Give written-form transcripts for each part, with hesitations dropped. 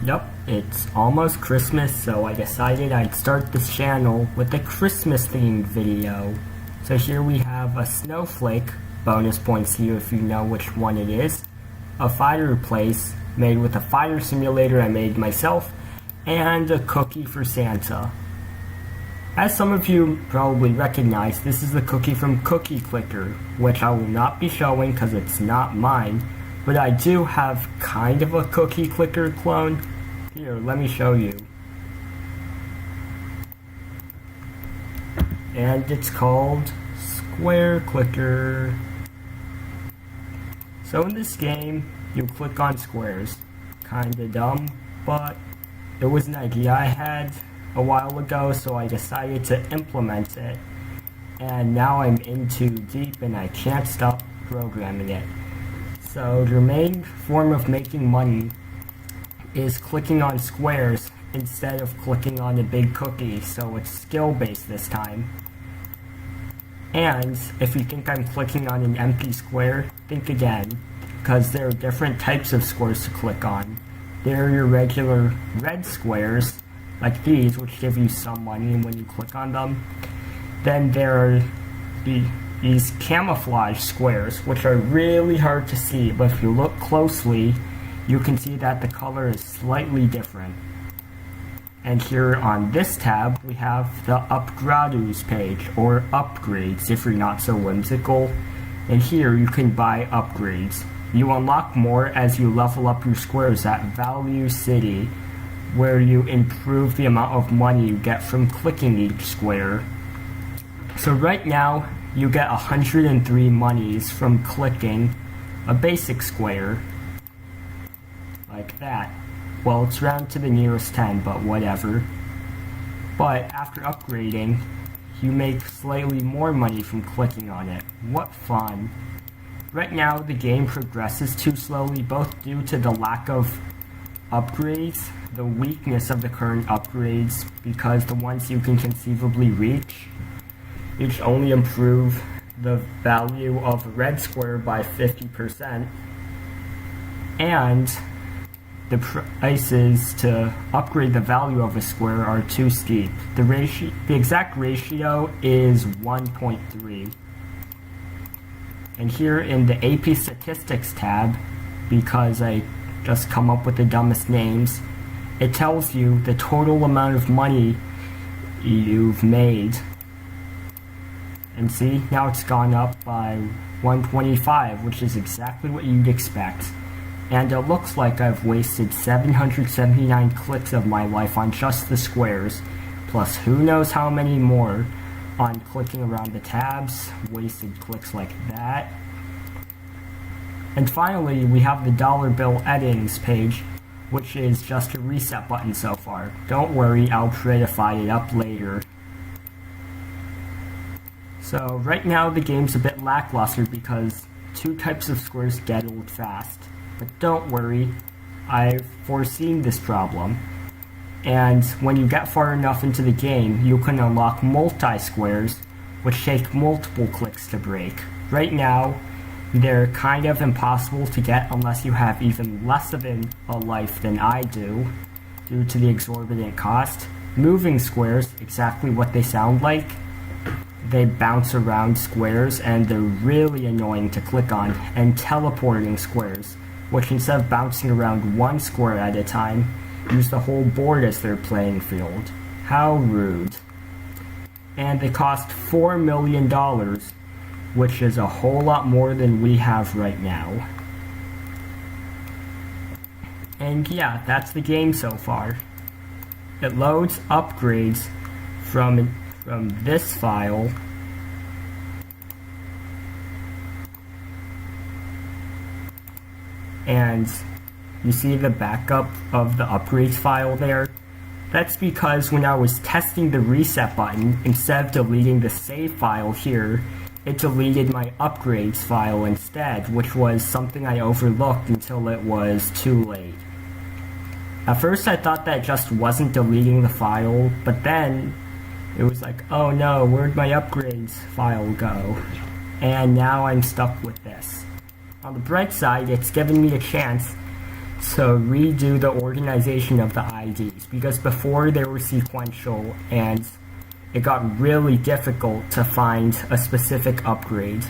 Yep, it's almost Christmas, so I decided I'd start this channel with a Christmas themed video. So here we have a snowflake, bonus points here if you know which one it is, a fireplace made with a fire simulator I made myself, and a cookie for Santa. As some of you probably recognize, this is a cookie from Cookie Clicker, which I will not be showing because it's not mine, but I do have kind of a Cookie Clicker clone. Here, let me show you. And it's called Square Clicker. So in this game, you click on squares. Kinda dumb, but it was an idea I had a while ago, so I decided to implement it. And now I'm in too deep and I can't stop programming it. So the main form of making money is clicking on squares instead of clicking on a big cookie, so it's skill-based this time. And if you think I'm clicking on an empty square, think again, because there are different types of squares to click on. There are your regular red squares, like these, which give you some money when you click on them. Then there are these camouflage squares, which are really hard to see, but if you look closely, you can see that the color is slightly different. And here on this tab, we have the upgrados page, or upgrades if you're not so whimsical. And here you can buy upgrades. You unlock more as you level up your squares at Value City, where you improve the amount of money you get from clicking each square. So right now, you get 103 monies from clicking a basic square. Like that. Well, it's round to the nearest 10, but whatever. But after upgrading, you make slightly more money from clicking on it. What fun. Right now, the game progresses too slowly, both due to the lack of upgrades, the weakness of the current upgrades, because the ones you can conceivably reach, each only improve the value of a red square by 50%, and the prices to upgrade the value of a square are too steep. The exact ratio is 1.3. And here in the AP Statistics tab, because I just come up with the dumbest names, it tells you the total amount of money you've made. And see, now it's gone up by 125, which is exactly what you'd expect. And it looks like I've wasted 779 clicks of my life on just the squares, plus who knows how many more on clicking around the tabs, wasted clicks like that. And finally, we have the dollar bill settings page, which is just a reset button so far. Don't worry, I'll prettify it up later. So right now the game's a bit lackluster because two types of squares get old fast. But don't worry, I've foreseen this problem. And when you get far enough into the game, you can unlock multi-squares, which take multiple clicks to break. Right now, they're kind of impossible to get unless you have even less of a life than I do, due to the exorbitant cost. Moving squares, exactly what they sound like. They bounce around squares and they're really annoying to click on. And teleporting squares, which instead of bouncing around one square at a time, use the whole board as their playing field. How rude. And they cost $4 million, which is a whole lot more than we have right now. And yeah, that's the game so far. It loads upgrades from this file. And you see the backup of the upgrades file there? That's because when I was testing the reset button, instead of deleting the save file here, it deleted my upgrades file instead, which was something I overlooked until it was too late. At first I thought that it just wasn't deleting the file, but then it was like, oh no, where'd my upgrades file go? And now I'm stuck with this. On the bright side, it's given me a chance to redo the organization of the IDs, because before they were sequential and it got really difficult to find a specific upgrade.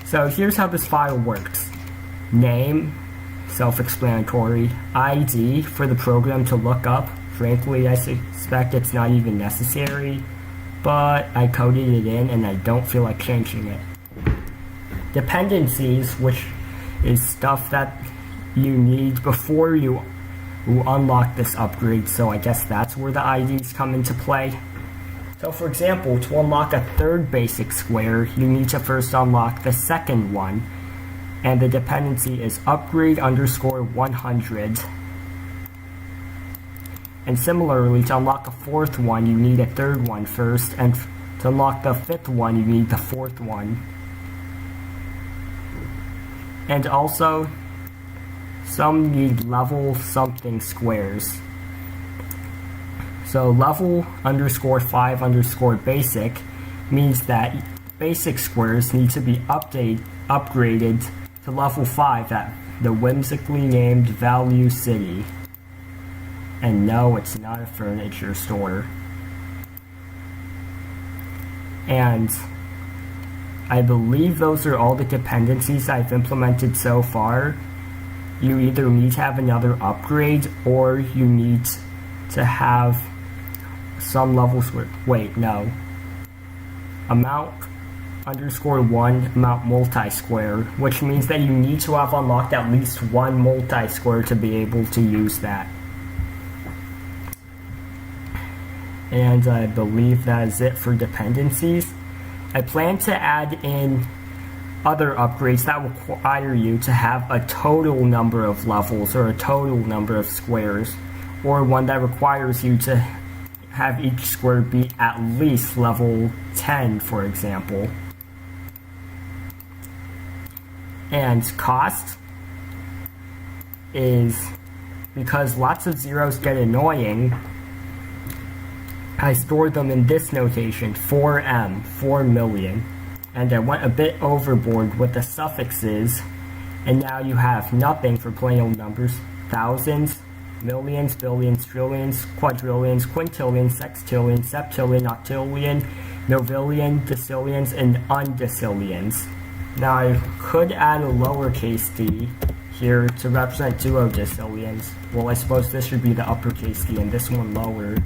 So here's how this file works. Name, self-explanatory. ID for the program to look up. Frankly, I suspect it's not even necessary, but I coded it in and I don't feel like changing it. Dependencies, which is stuff that you need before you unlock this upgrade, so I guess that's where the IDs come into play. So for example, to unlock a third basic square, you need to first unlock the second one, and the dependency is upgrade underscore 100. And similarly, to unlock a fourth one, you need a third one first, and to unlock the fifth one, you need the fourth one. And also, some need level something squares. So level underscore 5 underscore basic means that basic squares need to be upgraded to level 5 at the whimsically named Value City. And no, it's not a furniture store. And I believe those are all the dependencies I've implemented so far. You either need to have another upgrade or you need to have some levels where, wait, no. Amount underscore 1 amount multi-square, which means that you need to have unlocked at least one multi-square to be able to use that. And I believe that is it for dependencies. I plan to add in other upgrades that require you to have a total number of levels or a total number of squares, or one that requires you to have each square be at least level 10, for example. And cost is, because lots of zeros get annoying, I stored them in this notation, 4M, 4 million. And I went a bit overboard with the suffixes, and now you have nothing for plain old numbers, thousands, millions, billions, trillions, quadrillions, quintillions, sextillions, septillion, octillion, novillion, decillions, and undecillions. Now I could add a lowercase d here to represent duodecillions. Well, I suppose this should be the uppercase d and this one lower,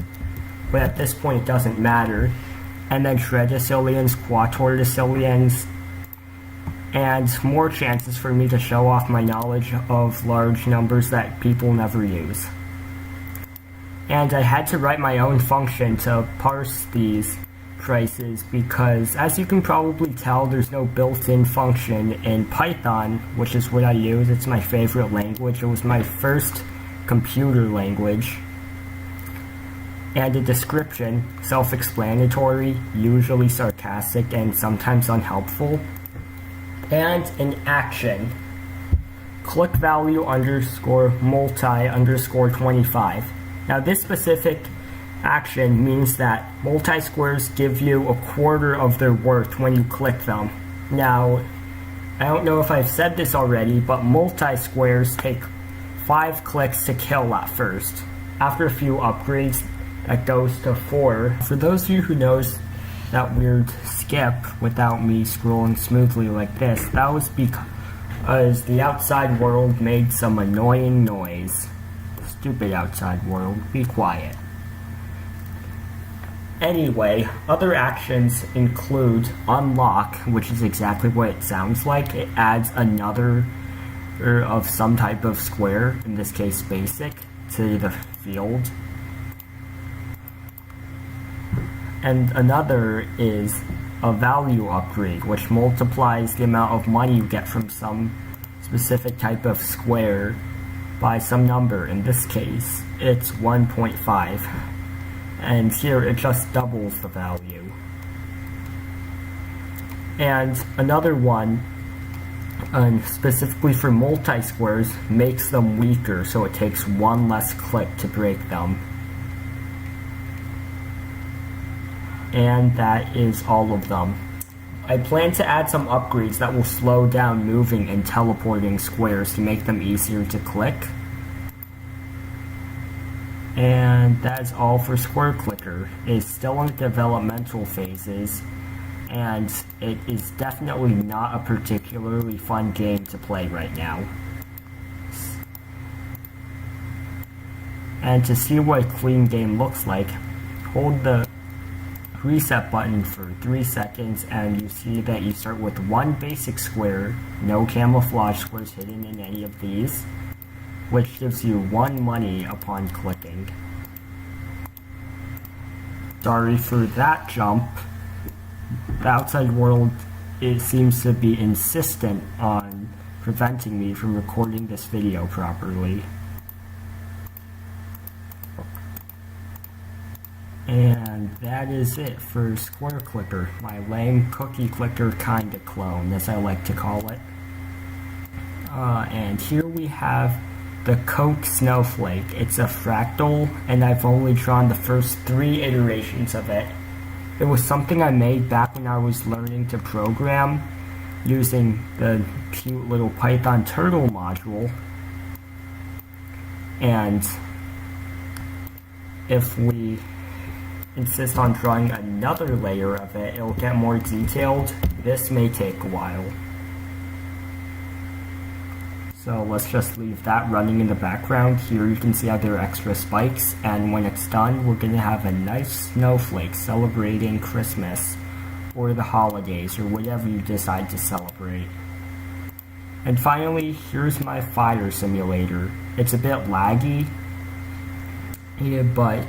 but at this point it doesn't matter. And then tridecillions, quatorticillions, and more chances for me to show off my knowledge of large numbers that people never use. And I had to write my own function to parse these prices because, as you can probably tell, there's no built-in function in Python, which is what I use. It's my favorite language. It was my first computer language. And a description, self-explanatory, usually sarcastic and sometimes unhelpful. And an action, click value underscore multi underscore 25. Now this specific action means that multi-squares give you a quarter of their worth when you click them. Now, I don't know if I've said this already, but multi-squares take 5 clicks to kill at first. After a few upgrades, that goes to 4. For those of you who knows that weird skip without me scrolling smoothly like this, that was because the outside world made some annoying noise. Stupid outside world, be quiet. Anyway, other actions include unlock, which is exactly what it sounds like. It adds another of some type of square, in this case basic, to the field. And another is a value upgrade, which multiplies the amount of money you get from some specific type of square by some number. In this case, it's 1.5. And here it just doubles the value. And another one, specifically for multi-squares, makes them weaker, so it takes one less click to break them. And that is all of them. I plan to add some upgrades that will slow down moving and teleporting squares to make them easier to click. And that is all for Square Clicker. It is still in the developmental phases, and it is definitely not a particularly fun game to play right now. And to see what a clean game looks like, hold the reset button for 3 seconds and you see that you start with one basic square, no camouflage squares hidden in any of these, which gives you 1 money upon clicking. Sorry for that jump. The outside world, it seems to be insistent on preventing me from recording this video properly. And that is it for Square Clicker, my lame cookie clicker kinda clone, as I like to call it. And here we have the Koch snowflake. It's a fractal, and I've only drawn the first 3 iterations of it. It was something I made back when I was learning to program using the cute little Python turtle module. And if we insist on drawing another layer of it, it'll get more detailed. This may take a while. So let's just leave that running in the background. Here you can see how there are extra spikes, and when it's done, we're gonna have a nice snowflake celebrating Christmas or the holidays or whatever you decide to celebrate. And finally, here's my fire simulator. It's a bit laggy, but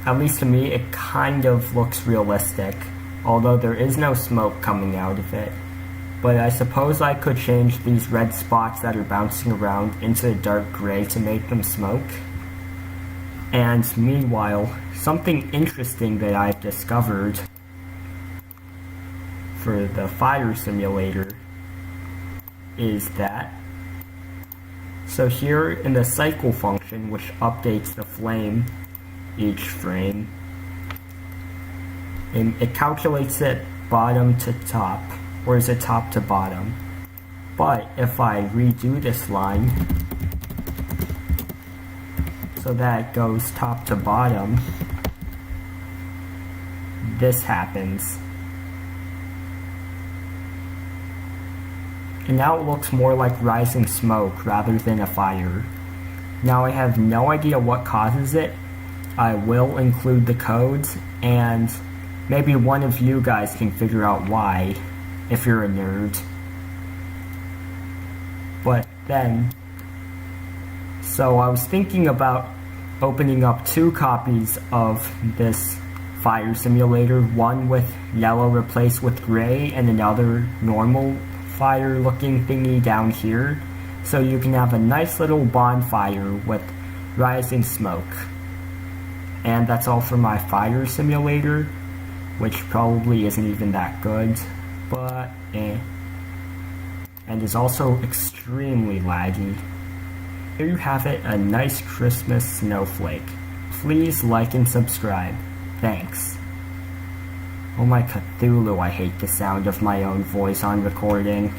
at least to me, it kind of looks realistic, although there is no smoke coming out of it. But I suppose I could change these red spots that are bouncing around into a dark gray to make them smoke. And meanwhile, something interesting that I've discovered for the fire simulator is that, so here in the cycle function, which updates the flame each frame, and it calculates it bottom to top, or is it top to bottom? But if I redo this line so that it goes top to bottom, this happens. And now it looks more like rising smoke rather than a fire. Now I have no idea what causes it. I will include the codes, and maybe one of you guys can figure out why, if you're a nerd. But then, so I was thinking about opening up 2 copies of this fire simulator, one with yellow replaced with gray and another normal fire looking thingy down here, so you can have a nice little bonfire with rising smoke. And that's all for my fire simulator, which probably isn't even that good, but and is also extremely laggy. Here you have it, a nice Christmas snowflake. Please like and subscribe. Thanks. Oh my Cthulhu, I hate the sound of my own voice on recording.